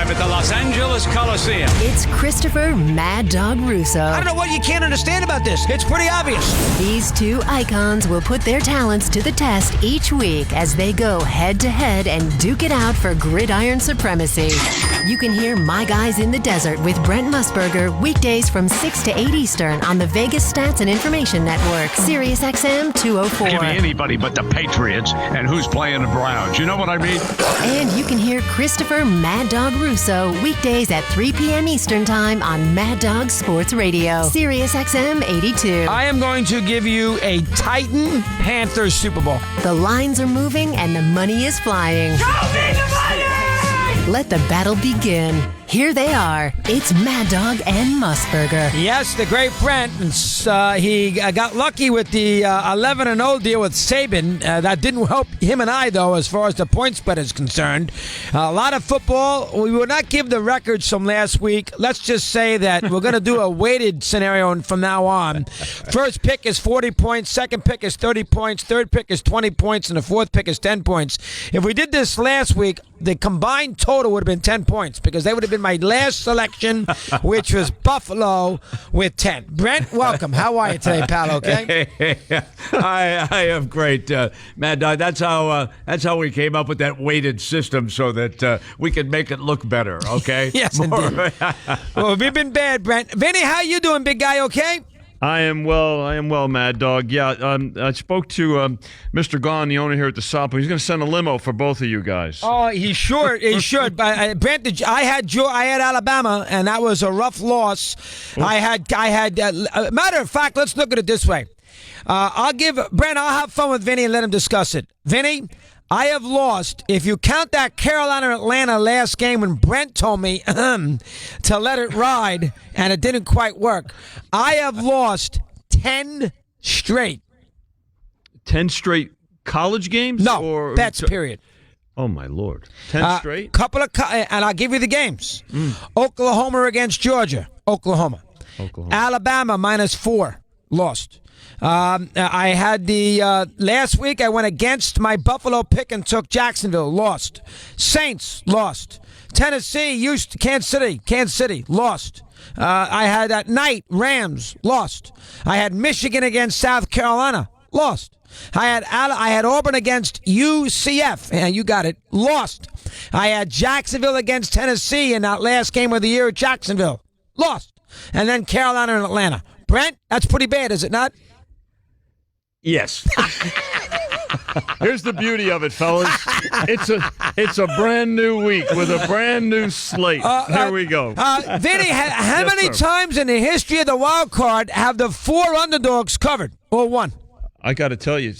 live at the Los Angeles Coliseum. It's Christopher Mad Dog Russo. I don't know what you can't understand about this. It's pretty obvious. These two icons will put their talents to the test each week as they go head-to-head and duke it out for gridiron supremacy. You can hear My Guys in the Desert with Brent Musburger weekdays from 6 to 8 Eastern on the Vegas Stats and Information Network, Sirius XM 204. Give me anybody but the Patriots and who's playing the Browns. You know what I mean? And you can hear Christopher Mad Dog Russo weekdays at 3 p.m. Eastern Time on Mad Dog Sports Radio, Sirius XM 82. I am going to give you a Titan Panthers Super Bowl. The lines are moving and the money is flying. Show me the money! Let the battle begin. Here they are. It's Mad Dog and Musburger. Yes, the great Brent. He got lucky with the 11-0 deal with Saban. That didn't help him and I, though, as far as the point spread is concerned. A lot of football. We will not give the records from last week. Let's just say that we're going to do a weighted scenario from now on. First pick is 40 points. Second pick is 30 points. Third pick is 20 points. And the fourth pick is 10 points. If we did this last week, the combined total would have been 10 points because they would have been my last selection, which was Buffalo with 10. Brent, welcome. How are you today, pal? Okay. I am great, Mad Dog. That's how we came up with that weighted system so that we could make it look better. Okay. Yes, indeed. Well, we've been bad, Brent. Vinny, how you doing, big guy? Okay. I am well, Mad Dog. Yeah, I spoke to Mr. Gahn, the owner here at the South. He's going to send a limo for both of you guys. Oh, he should. But Brent, I had Alabama, and that was a rough loss. I had. Matter of fact, let's look at it this way. I'll have fun with Vinny and let him discuss it. Vinny, I have lost, if you count that Carolina-Atlanta last game when Brent told me to let it ride, and it didn't quite work, I have lost 10 straight. 10 straight college games? No, bets, period. Oh, my Lord. 10 straight? And I'll give you the games. Oklahoma against Georgia. Oklahoma. Alabama -4, lost. I had the last week I went against my Buffalo pick and took Jacksonville, lost. Saints, lost. Tennessee, Kansas City, lost. I had at night Rams, lost. I had Michigan against South Carolina, lost. I had Auburn against UCF, and you got it, lost. I had Jacksonville against Tennessee in that last game of the year at Jacksonville, lost. And then Carolina and Atlanta. Brent, that's pretty bad, is it not? Yes. Here's the beauty of it, fellas. It's a brand new week with a brand new slate. Here we go. Vinny, how many times in the history of the wild card have the 4 underdogs covered or won? I got to tell you,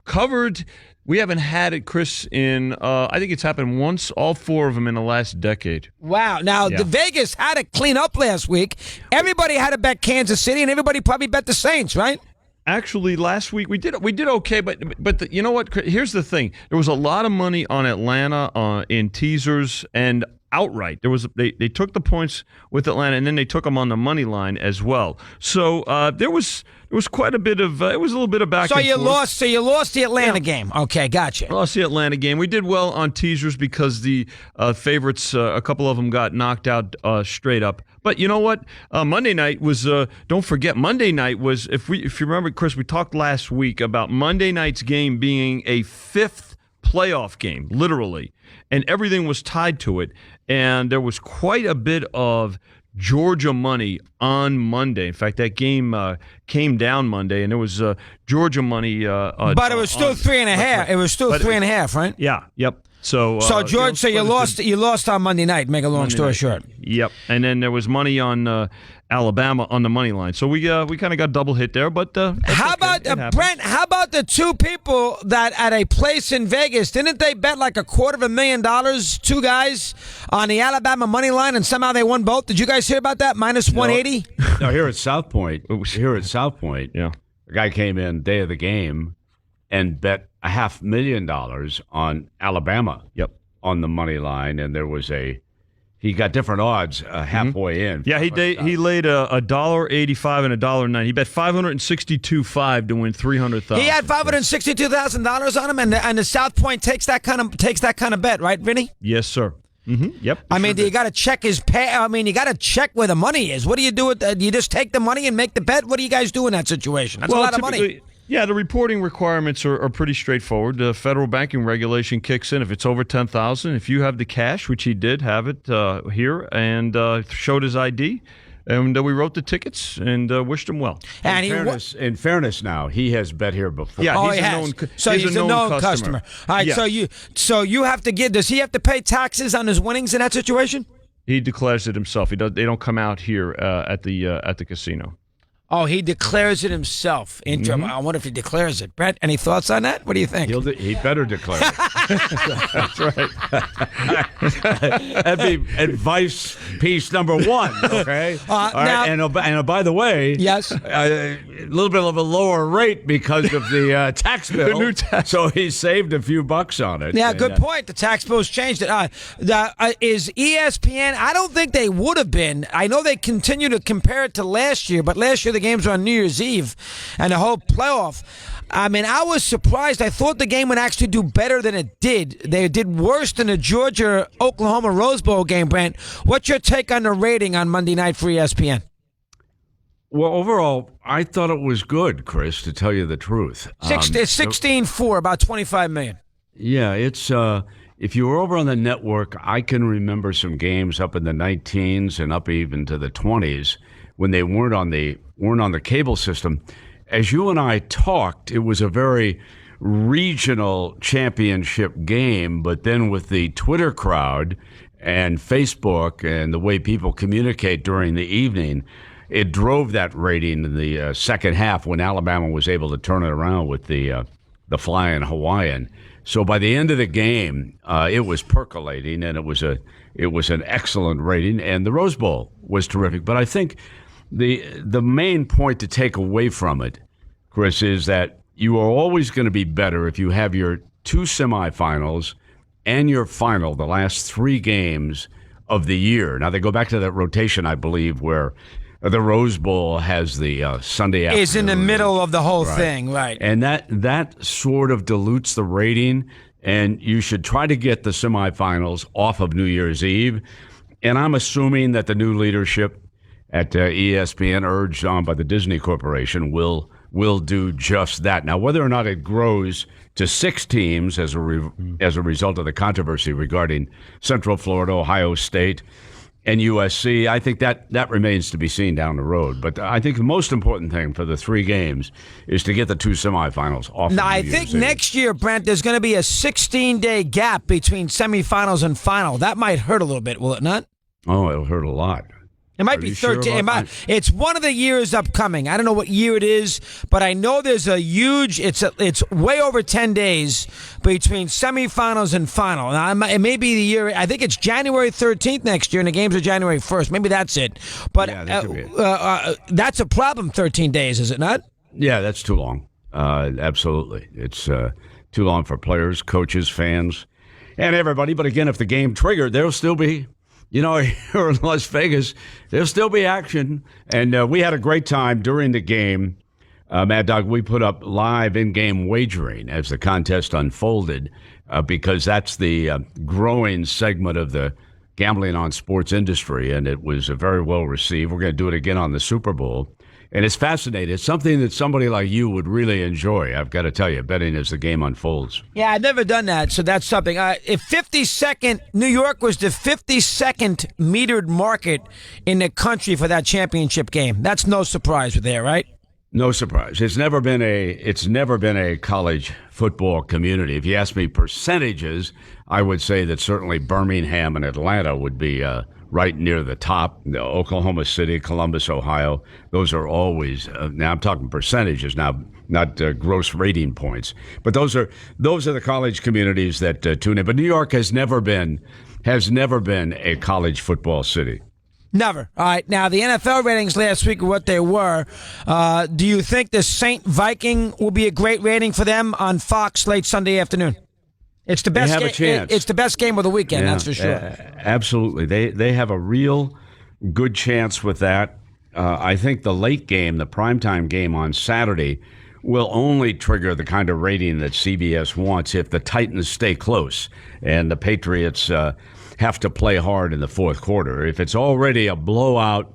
covered. We haven't had it, Chris, in, I think it's happened once, all 4 of them in the last decade. Wow. Now, The Vegas had to clean up last week. Everybody had to bet Kansas City, and everybody probably bet the Saints, right? Actually, last week we did okay, but you know what? Here's the thing: there was a lot of money on Atlanta in teasers and outright. They took the points with Atlanta, and then they took them on the money line as well. So there was quite a bit of it was a little bit of back. So and you forth. lost. So you lost the Atlanta game. Okay, gotcha. Lost the Atlanta game. We did well on teasers because the favorites, a couple of them got knocked out straight up. But you know what? Monday night was. Don't forget, Monday night was. If you remember, Chris, we talked last week about Monday night's game being a 5th playoff game, literally, and everything was tied to it. And there was quite a bit of Georgia money on Monday. In fact, that game came down Monday, and there was Georgia money. But it was still 3.5. It was still 3.5, right? Yeah. Yep. So George, you lost on Monday night. Make a long story short. Yep. And then there was money on Alabama on the money line. So we kind of got double hit there. But how about Brent? How about the 2 people that at a place in Vegas didn't they bet like $250,000? 2 guys on the Alabama money line, and somehow they won both. Did you guys hear about that? -180. No, here at South Point. Yeah, a guy came in day of the game and bet $500,000 on Alabama. Yep. On the money line, and he got different odds halfway in. Yeah, he laid $1.85 and $1.90. He bet $562.5 to win $300,000. He had $562,000 on him, and the South Point takes that kind of bet, right, Vinny? Yes, sir. Yep. I mean, you got to check his pay. I mean, you got to check where the money is. What do you do with that? Do you just take the money and make the bet? What do you guys do in that situation? That's a lot of money. Yeah, the reporting requirements are pretty straightforward. The federal banking regulation kicks in if it's over $10,000. If you have the cash, which he did have it here, and showed his ID, and we wrote the tickets and wished him well. And in fairness, now he has bet here before. Yeah, he's a known customer. All right, Yeah. so you have to give. Does he have to pay taxes on his winnings in that situation? He declares it himself. They don't come out here at the casino. Oh, he declares it himself. I wonder if he declares it. Brent, any thoughts on that? What do you think? He better declare it. That's right. That'd be advice piece number one. Okay. All right. And by the way, yes, a little bit of a lower rate because of the tax bill. The new tax. So he saved a few bucks on it. Yeah, good point. The tax bill's changed it. Is ESPN? I don't think they would have been. I know they continue to compare it to last year, but last year the games were on New Year's Eve, and the whole playoff. I mean, I was surprised. I thought the game would actually do better than it did. They did worse than the Georgia-Oklahoma Rose Bowl game, Brent. What's your take on the rating on Monday night for ESPN? Well, overall, I thought it was good, Chris, to tell you the truth. 16-4, about $25 million. Yeah, it's if you were over on the network, I can remember some games up in the 19s and up even to the 20s when they weren't on the cable system. As you and I talked, it was a very regional championship game, but then with the Twitter crowd and Facebook and the way people communicate during the evening, it drove that rating in the second half when Alabama was able to turn it around with the Flying Hawaiian. So by the end of the game, it was percolating, and it was an excellent rating, and the Rose Bowl was terrific. But I think the main point to take away from it, Chris, is that you are always going to be better if you have your two semifinals and your final, the last three games of the year. Now, they go back to that rotation, I believe, where the Rose Bowl has the Sunday afternoon. Is in the middle of the whole thing, right. And that sort of dilutes the rating, and you should try to get the semifinals off of New Year's Eve. And I'm assuming that the new leadership at ESPN, urged on by the Disney Corporation, will do just that. Now, whether or not it grows to 6 teams as a result of the controversy regarding Central Florida, Ohio State, and USC, I think that remains to be seen down the road. But I think the most important thing for the 3 games is to get the 2 semifinals off. Now, I think next year, Brent, there's going to be a 16-day gap between semifinals and final. That might hurt a little bit, will it not? Oh, it'll hurt a lot. It might be 13. It's one of the years upcoming. I don't know what year it is, but I know there's a huge. It's way over 10 days between semifinals and final. Now, it may be the year. I think it's January 13th next year, and the games are January 1st. Maybe that's it. But that's a problem. 13 days, is it not? Yeah, that's too long. Absolutely, it's too long for players, coaches, fans, and everybody. But again, if the game triggered, there'll still be. Here in Las Vegas, there'll still be action. And we had a great time during the game. Mad Dog, we put up live in-game wagering as the contest unfolded because that's the growing segment of the gambling on sports industry, and it was very well received. We're going to do it again on the Super Bowl. And it's fascinating. It's something that somebody like you would really enjoy, I've got to tell you, betting as the game unfolds. Yeah, I've never done that, so that's something. If 52nd, New York was the 52nd metered market in the country for that championship game. That's no surprise there, right? No surprise. It's never been a college football community. If you ask me percentages, I would say that certainly Birmingham and Atlanta would be right near the top. Oklahoma City, Columbus, Ohio, those are always, now I'm talking percentages now, not gross rating points, but those are the college communities that tune in. But New York has never been a college football city. Never. All right. Now, the NFL ratings last week are what they were. Do you think the Saint Viking will be a great rating for them on Fox late Sunday afternoon? It's the best. They have a chance. It's the best game of the weekend. That's for sure. Absolutely. They have a real good chance with that. I think the late game, the primetime game on Saturday, will only trigger the kind of rating that CBS wants if the Titans stay close and the Patriots have to play hard in the fourth quarter. If it's already a blowout,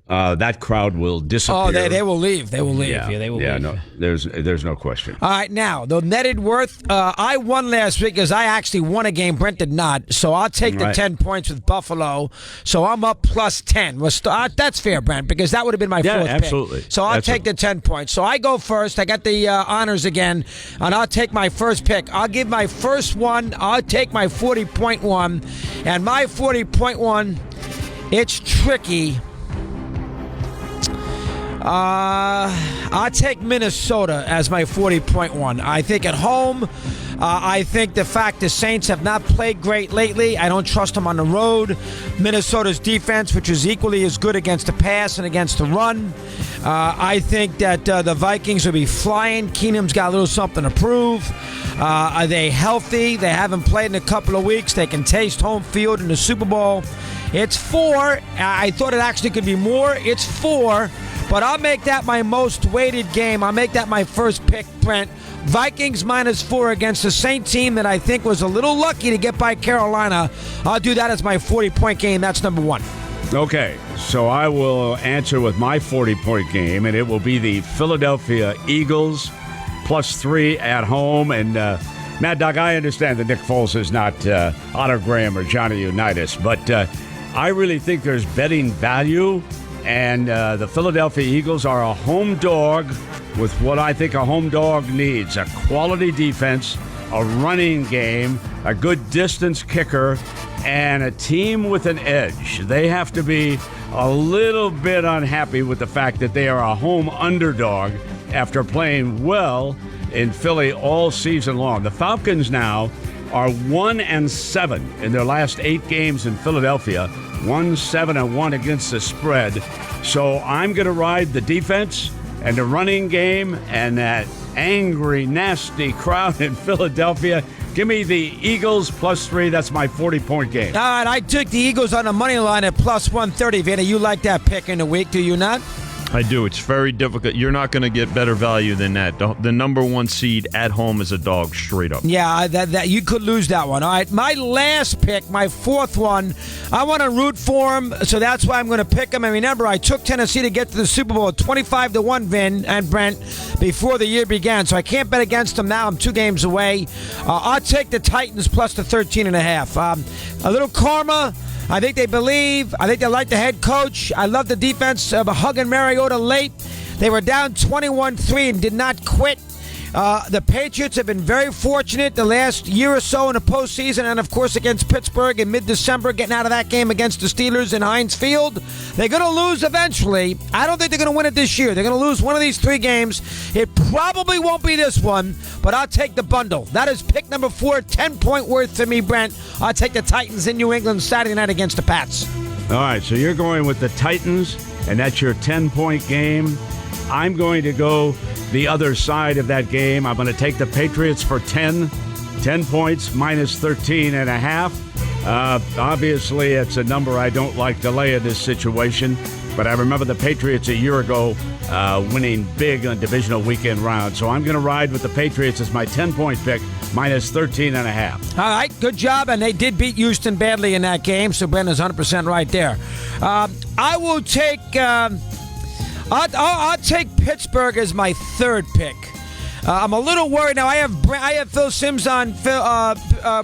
that crowd will disappear. Oh, they will leave. They will leave. Yeah, they will leave. No, there's no question. All right, now, the netted worth, I won last week because I actually won a game. Brent did not. So I'll take the 10 points with Buffalo. So I'm up plus 10. That's fair, Brent, because that would have been my fourth absolutely. pick. So I'll take the 10 points. So I go first. I got the honors again, and I'll take my first pick. I'll give my first one. I'll take my 40.1. And my 40.1, it's tricky. I'll take Minnesota as my 40.1. I think at home, I think the fact the Saints have not played great lately. I don't trust them on the road. Minnesota's defense, which is equally as good against the pass and against the run. I think that the Vikings will be flying. Keenum's got a little something to prove. Are they healthy? They haven't played in a couple of weeks. They can taste home field in the Super Bowl. It's 4. I thought it actually could be more. It's 4. But I'll make that my most weighted game. I'll make that my first pick, Brent. Vikings -4 against the Saint team that I think was a little lucky to get by Carolina. I'll do that as my 40-point game. That's number 1. Okay, so I will answer with my 40-point game, and it will be the Philadelphia Eagles +3 at home. And Mad Dog, I understand that Nick Foles is not Otto Graham or Johnny Unitas, but I really think there's betting value. And the Philadelphia Eagles are a home dog with what I think a home dog needs: a quality defense, a running game, a good distance kicker, and a team with an edge. They have to be a little bit unhappy with the fact that they are a home underdog after playing well in Philly all season long. The Falcons now are 1-7 in their last 8 games in Philadelphia. 1-7-1 against the spread. So I'm going to ride the defense and the running game and that angry, nasty crowd in Philadelphia. Give me the Eagles +3. That's my 40-point game. All right, I took the Eagles on the money line at +130. Vanna, you like that pick in the week, do you not? I do. It's very difficult. You're not going to get better value than that. The number 1 seed at home is a dog, straight up. Yeah, that you could lose that one. All right, my last pick, my 4th one, I want to root for him, so that's why I'm going to pick him. And remember, I took Tennessee to get to the Super Bowl, 25-1, Vin and Brent, before the year began. So I can't bet against them now. I'm 2 games away. I'll take the Titans plus the 13.5. A little karma. I think they believe. I think they like the head coach. I love the defense of hugging Mariota late. They were down 21-3 and did not quit. The Patriots have been very fortunate the last year or so in the postseason, and of course against Pittsburgh in mid-December, getting out of that game against the Steelers in Heinz Field. They're going to lose eventually. I don't think they're going to win it this year. They're going to lose one of these 3 games. It probably won't be this one, but I'll take the bundle. That is pick number 4, 10-point worth for me, Brent. I'll take the Titans in New England Saturday night against the Pats. All right, so you're going with the Titans, and that's your 10-point game. I'm going to go the other side of that game. I'm going to take the Patriots for 10 points, -13.5. Obviously, it's a number I don't like to lay in this situation, but I remember the Patriots a year ago winning big on divisional weekend round. So I'm going to ride with the Patriots as my 10-point pick, -13.5. All right, good job. And they did beat Houston badly in that game, so Ben is 100% right there. I will take... I'll take Pittsburgh as my 3rd pick. I'm a little worried now. I have Phil Simms on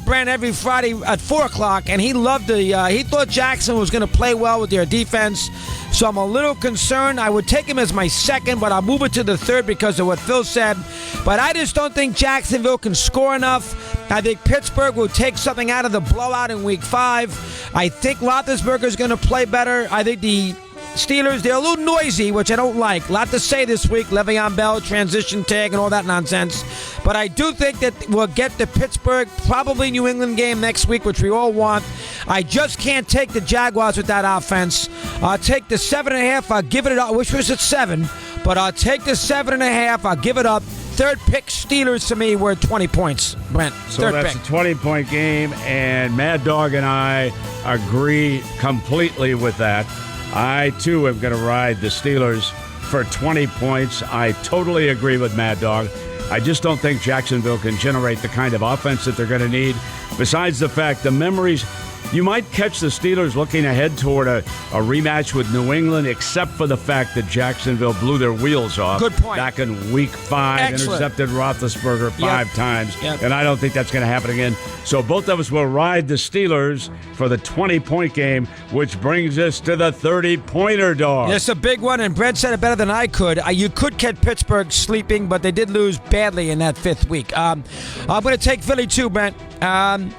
Brand every Friday at 4:00, and he loved he thought Jackson was going to play well with their defense. So I'm a little concerned. I would take him as my 2nd, but I'll move it to the 3rd because of what Phil said. But I just don't think Jacksonville can score enough. I think Pittsburgh will take something out of the blowout in Week 5. I think Roethlisberger is going to play better. I think the Steelers, they're a little noisy, which I don't like. A lot to say this week. Le'Veon Bell, transition tag, and all that nonsense. But I do think that we'll get the Pittsburgh, probably New England game next week, which we all want. I just can't take the Jaguars with that offense. I'll take the 7.5. I'll give it up. I wish it was at 7, but I'll take the 7.5. I'll give it up. 3rd pick, Steelers to me, were 20 points, Brent. So 3rd that's pick. a 20-point game, and Mad Dog and I agree completely with that. I, too, am going to ride the Steelers for 20 points. I totally agree with Mad Dog. I just don't think Jacksonville can generate the kind of offense that they're going to need. Besides the fact, the memories, You might catch the Steelers looking ahead toward a rematch with New England, except for the fact that Jacksonville blew their wheels off. Good point. Back in Week 5, Excellent. intercepted Roethlisberger 5 times, and I don't think that's going to happen again. So both of us will ride the Steelers for the 20-point game, which brings us to the 30-pointer, dog. It's a big one, and Brent said it better than I could. You could catch Pittsburgh sleeping, but they did lose badly in that 5th week. I'm going to take Philly too, Brent.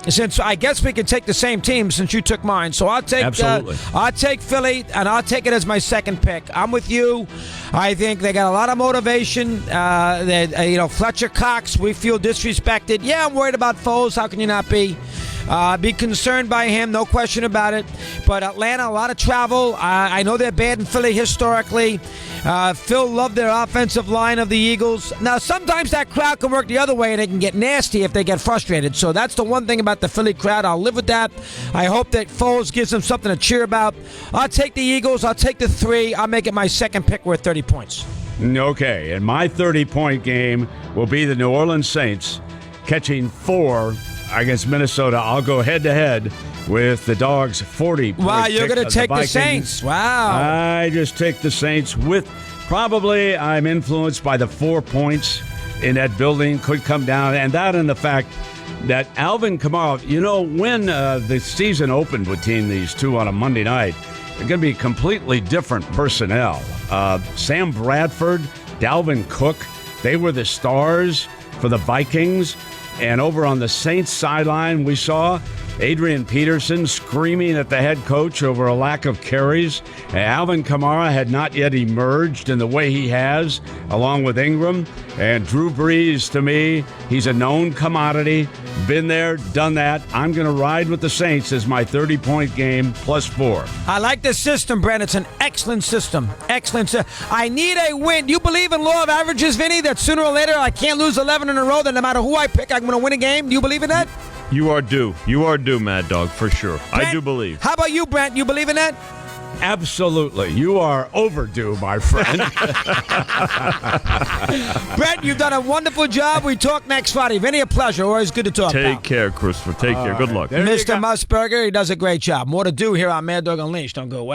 Since I guess we can take the same team since you took mine, so I'll take Philly, and I'll take it as my second pick. I'm with you. I think they got a lot of motivation. Fletcher Cox, we feel disrespected. Yeah, I'm worried about Foles. How can you not be? Be concerned by him, no question about it. But Atlanta, a lot of travel. I know they're bad in Philly historically. Phil loved their offensive line of the Eagles. Now, sometimes that crowd can work the other way, and it can get nasty if they get frustrated. So that's the one thing about the Philly crowd. I'll live with that. I hope that Foles gives them something to cheer about. I'll take the Eagles. I'll take the 3. I'll make it my second pick worth 30 points. Okay, and my 30-point game will be the New Orleans Saints catching 4 against Minnesota. I'll go head-to-head with the Dogs' 40. Wow, you're going to take the Saints. Wow. I just take the Saints with probably I'm influenced by the 4 points in that building could come down, and the fact that Alvin Kamara, when the season opened between these two on a Monday night, they're going to be completely different personnel. Sam Bradford, Dalvin Cook, they were the stars for the Vikings. And over on the Saints sideline, we saw Adrian Peterson screaming at the head coach over a lack of carries. Alvin Kamara had not yet emerged in the way he has, along with Ingram. And Drew Brees, to me, he's a known commodity. Been there, done that. I'm going to ride with the Saints as my 30-point game plus 4. I like this system, Brent. It's an excellent system. Excellent. I need a win. Do you believe in law of averages, Vinny, that sooner or later I can't lose 11 in a row, that no matter who I pick, I'm going to win a game? Do you believe in that? You are due. You are due, Mad Dog, for sure. Brent, I do believe. How about you, Brent? You believe in that? Absolutely. You are overdue, my friend. Brent, you've done a wonderful job. We talk next Friday. Vinny, a pleasure. Always good to talk. Take care, Christopher. Take care. Good luck. Mr. Musburger, he does a great job. More to do here on Mad Dog Unleashed. Don't go away.